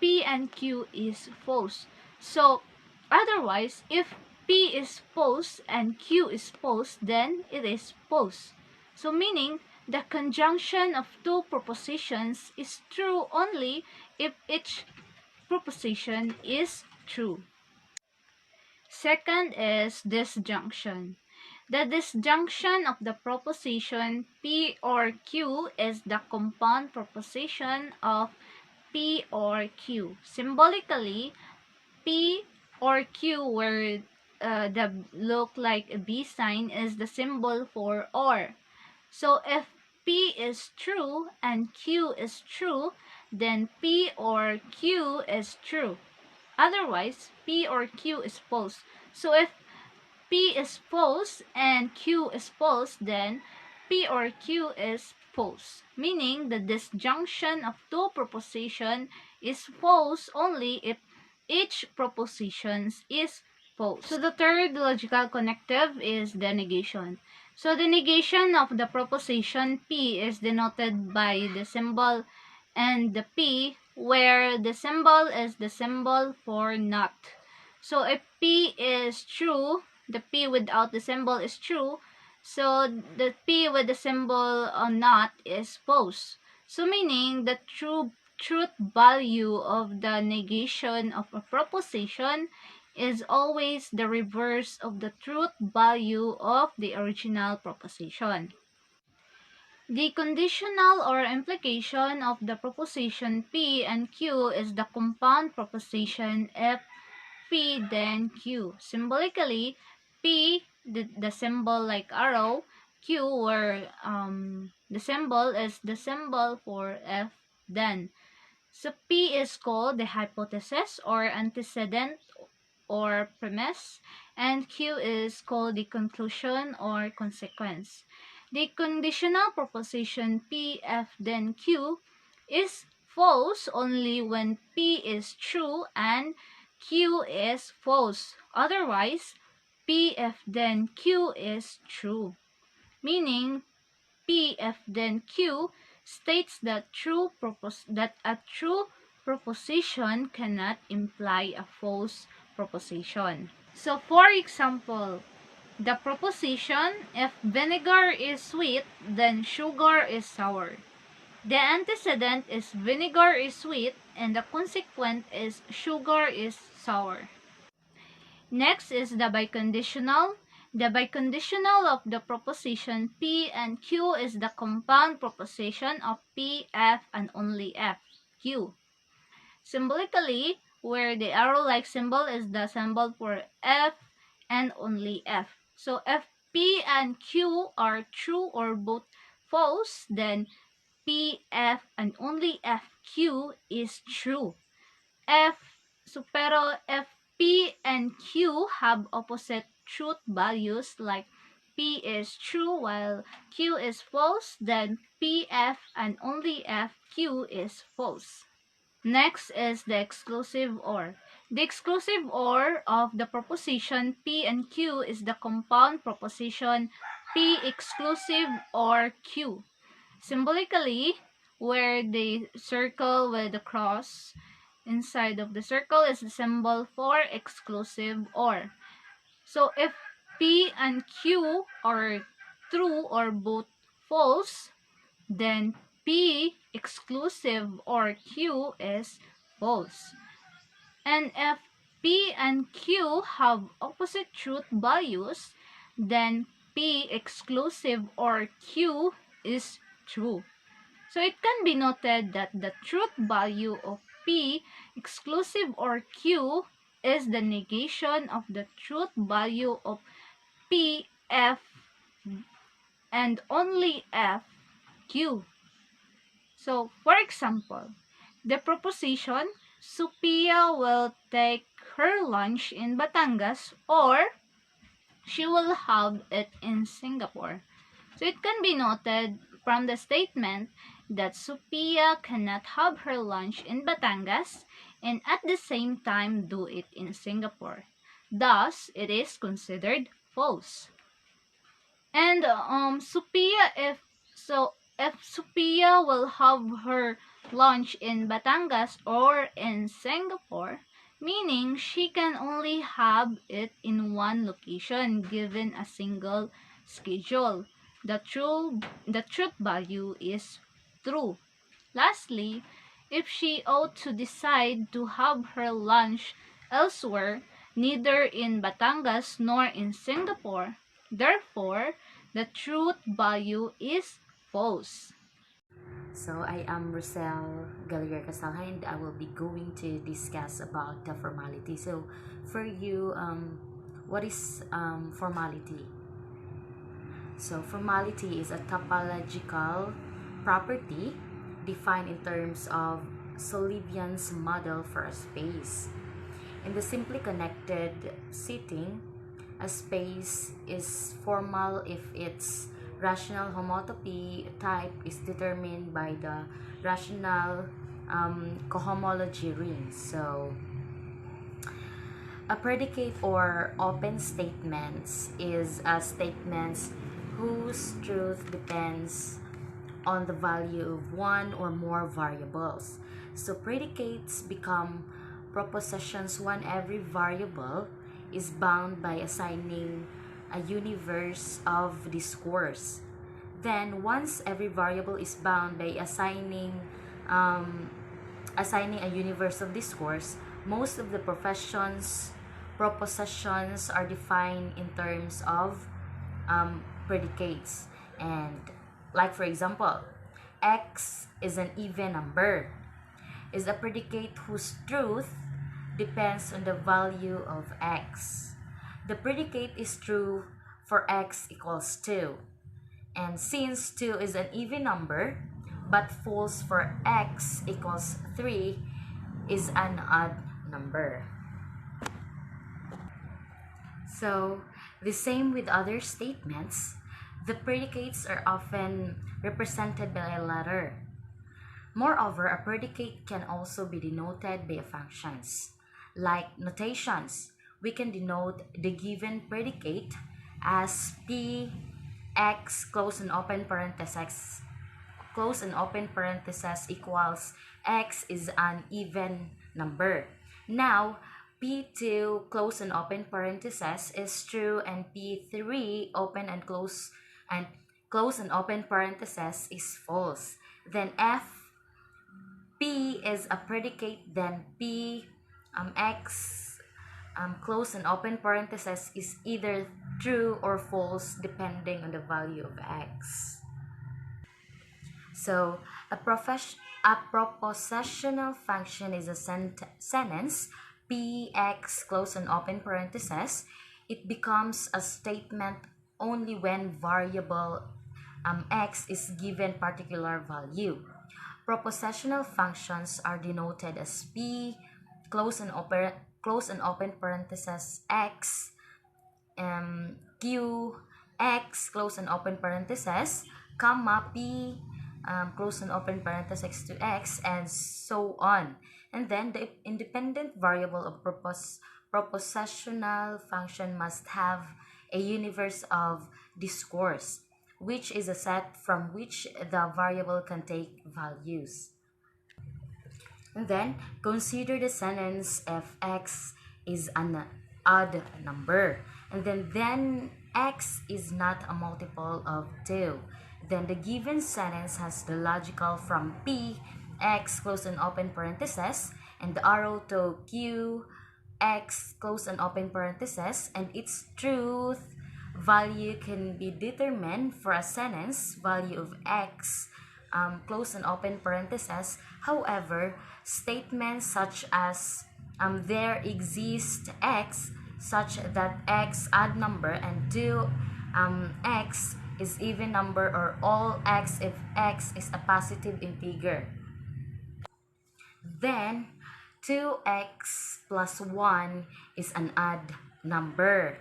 P and Q is false. So, otherwise, if P is false and Q is false, then it is false. So, meaning the conjunction of two propositions is true only if each proposition is true. Second is disjunction. The disjunction of the proposition P or Q is the compound proposition of P or Q. Symbolically, P or Q, where the look like a B sign, is the symbol for or. So if P is true and Q is true, then P or Q is true. Otherwise, P or Q is false. So if P is false and Q is false, then P or Q is false. Meaning the disjunction of two propositions is false only if each proposition is false. So the third logical connective is the negation. So the negation of the proposition P is denoted by the symbol and the P, where the symbol is the symbol for not. So if P is true, the P without the symbol is true, so the P with the symbol not is false. So meaning the truth value of the negation of a proposition is always the reverse of the truth value of the original proposition. The conditional or implication of the proposition P and Q is the compound proposition if P then Q. Symbolically, P, the symbol like arrow, Q, where the symbol is the symbol for F then. So P is called the hypothesis or antecedent or premise, and Q is called the conclusion or consequence. The conditional proposition P, F, then Q is false only when P is true and Q is false. Otherwise, P, F, then Q is true. Meaning, P, F, then Q states that a true proposition cannot imply a false proposition. So, for example, the proposition, if vinegar is sweet, then sugar is sour. The antecedent is vinegar is sweet and the consequent is sugar is sour. Next is the biconditional. The biconditional of the proposition P and Q is the compound proposition of P, F, and only F, Q. Symbolically, where the arrow-like symbol is the symbol for F and only F. So if P and Q are true or both false, then P, F, and only F, Q is true. Pero if P and Q have opposite truth values, like P is true while Q is false, then P, F, and only F, Q is false. Next is the exclusive OR. The exclusive OR of the proposition P and Q is the compound proposition P exclusive OR Q. Symbolically, where the circle with the cross inside of the circle is the symbol for exclusive OR. So if P and Q are true or both false, then P exclusive or Q is false. And if P and Q have opposite truth values, then P exclusive or Q is true. So it can be noted that the truth value of P exclusive or Q is the negation of the truth value of P, F, and only F, Q. So, for example, the proposition, Sophia will take her lunch in Batangas or she will have it in Singapore. So, it can be noted from the statement that Sophia cannot have her lunch in Batangas and at the same time do it in Singapore. Thus, it is considered false. And if Sophia will have her lunch in Batangas or in Singapore, meaning she can only have it in one location given a single schedule. The truth value is true. Lastly, if she ought to decide to have her lunch elsewhere, neither in Batangas nor in Singapore, therefore, the truth value is false. So I am Rosel Gallagher Casalha and I will be going to discuss about the formality. So for you, what is formality? So formality is a topological property defined in terms of Sullivan's model for a space. In the simply connected setting, a space is formal if its rational homotopy type is determined by the rational cohomology ring. So, a predicate or open statements is a statements whose truth depends on the value of one or more variables. So predicates become propositions when every variable is bound by assigning a universe of discourse. Then once every variable is bound by assigning a universe of discourse, most of the propositions are defined in terms of predicates. And like for example, x is an even number is a predicate whose truth depends on the value of x. The predicate is true for x equals 2. And since 2 is an even number, but false for x equals 3 is an odd number. So, the same with other statements, the predicates are often represented by a letter. Moreover, a predicate can also be denoted by functions. Like notations, we can denote the given predicate as p x close and open parenthesis equals x is an even number. Now, p2 close and open parenthesis is true and p3 open and close and open parenthesis is false. Then f p is a predicate, then p x close and open parenthesis is either true or false depending on the value of x. So a propositional function is a sentence px close and open parenthesis. It becomes a statement only when variable x is given particular value. Propositional functions are denoted as p close and open parenthesis x, q x close and open parenthesis, comma p close and open parenthesis to x, and so on. And then the independent variable of propositional function must have a universe of discourse, which is a set from which the variable can take values. And then consider the sentence if x is an odd number, and then x is not a multiple of 2. Then the given sentence has the logical from p x close and open parenthesis and the arrow to q x close and open parenthesis, and its truth value can be determined for a sentence value of x close and open parenthesis. However, statements such as there exists x such that x odd number and 2 x is even number, or all x if x is a positive integer, then 2x plus 1 is an odd number.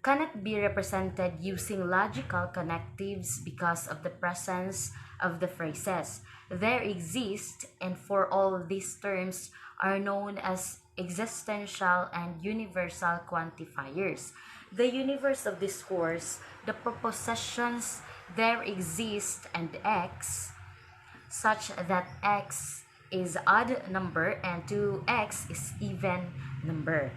Cannot be represented using logical connectives because of the presence of the phrases there exist, and for all these terms are known as existential and universal quantifiers. The universe of discourse, the propositions there exist and x, such that x is odd number and 2x is even number.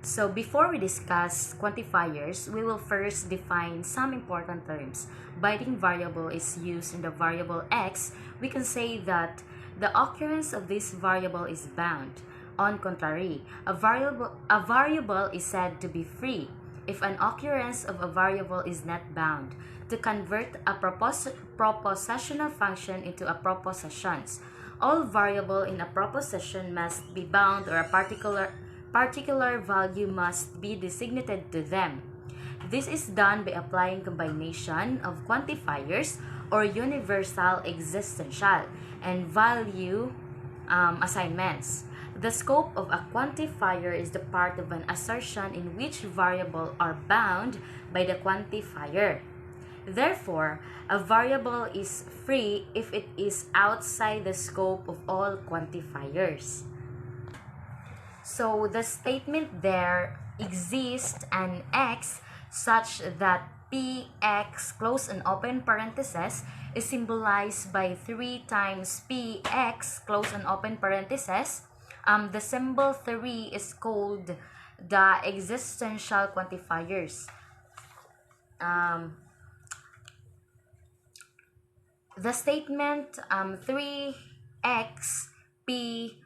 So before we discuss quantifiers, we will first define some important terms. Binding variable is used in the variable x. We can say that the occurrence of this variable is bound. On contrary, a variable is said to be free if an occurrence of a variable is not bound. To convert a propositional function into a propositions, all variable in a proposition must be bound, or a particular value must be designated to them. This is done by applying combination of quantifiers or universal, existential, and value assignments. The scope of a quantifier is the part of an assertion in which variables are bound by the quantifier. Therefore, a variable is free if it is outside the scope of all quantifiers. So the statement there exists an x such that px close and open parenthesis is symbolized by 3 times px close and open parenthesis. The symbol 3 is called the existential quantifiers. The statement 3x p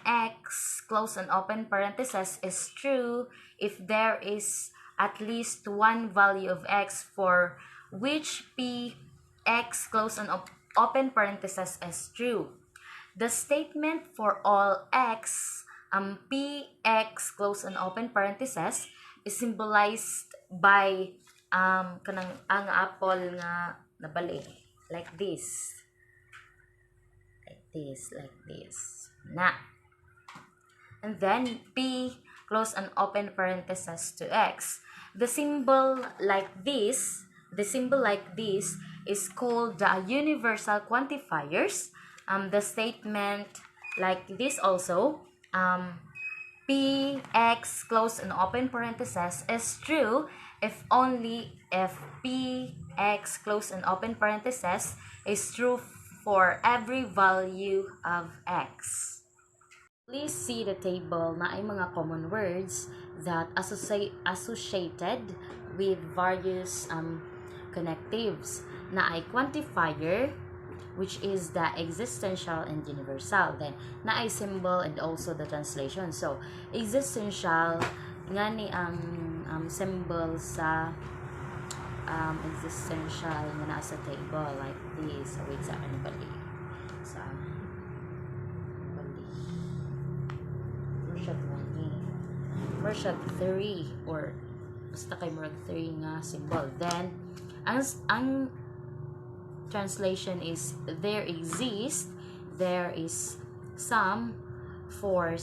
x close and open parenthesis is true if there is at least one value of x for which p x close and open parenthesis is true. The statement for all x p x close and open parenthesis is symbolized by kanang ang apple nga nabali. Like this. Like this. Na. And then, P, close and open parenthesis to X. The symbol like this is called the universal quantifiers. The statement like this also, P, X, close and open parenthesis is true if only if P, X, close and open parenthesis is true for every value of X. Please see the table na ay mga common words that associated with various connectives na ay quantifier, which is the existential and universal. Then, na ay symbol and also the translation. So, existential, nga ni ang symbol sa existential nga nasa table like this. So, wait sa akin bali. Sa bali. Version 1 ni. Version 3 or basta kay murag 3 nga symbol. Then, ang translation is there is some, for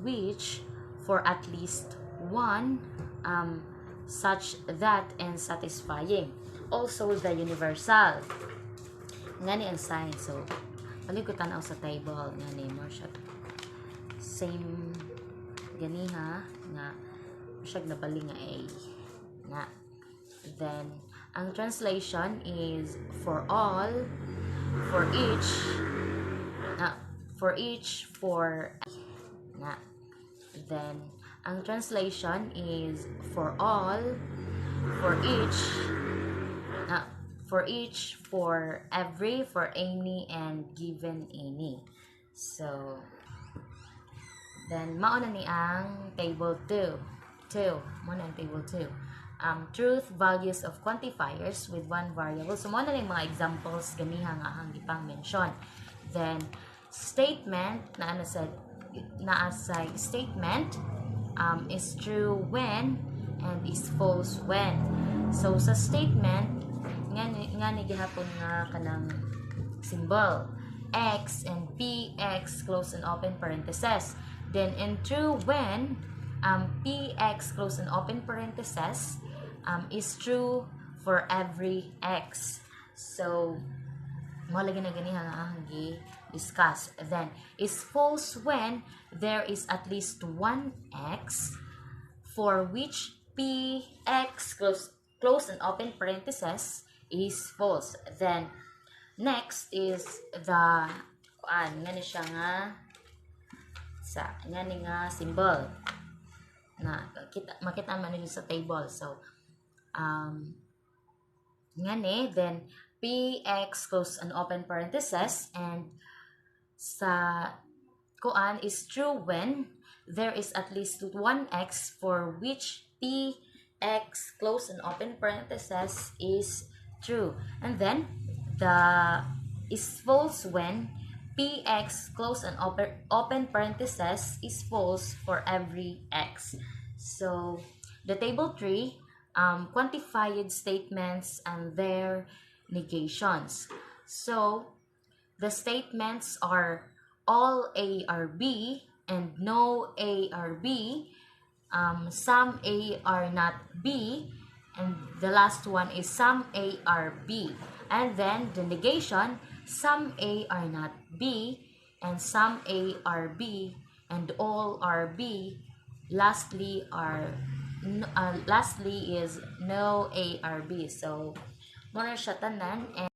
which, for at least one, such that, and satisfying. Also the universal. Ngani ang sign. So, balik ko tanaw sa table. Ngani mo siya. Same ganiha nga siya nabali nga A. Nga. Then, ang translation is for all, for each, for na. Then, ang translation is for all, for each, for every, for any, and given any. So, then, mauna ni ang table 2. Mauna ang table 2. Truth values of quantifiers with one variable. So, muna na yung mga examples ganiha nga ang ipang mention. Then, statement na asay statement is true when and is false when. So, sa statement nga ni gihapon nga kanang symbol X and PX close and open parentheses. Then, in true when, PX close and open parentheses is true for every X. So, mo lagi na ganiha nga ang discuss. Then, is false when there is at least one X for which PX close and open parentheses is false. Then, next is the ngani siya nga ngani nga symbol na makita man niyo sa table. So, ngani, then PX close and open parentheses, and sa kuan is true when there is at least one X for which PX close and open parentheses is true. And then the is false when PX close and open parentheses is false for every X. So, the table 3, quantified statements and their negations. So, the statements are all A are B and no A are B. Some A are not B, and the last one is some A are B. And then the negation, some A are not B and some A are B and all are B. Lastly is no A are B. So, muna siya tanan. And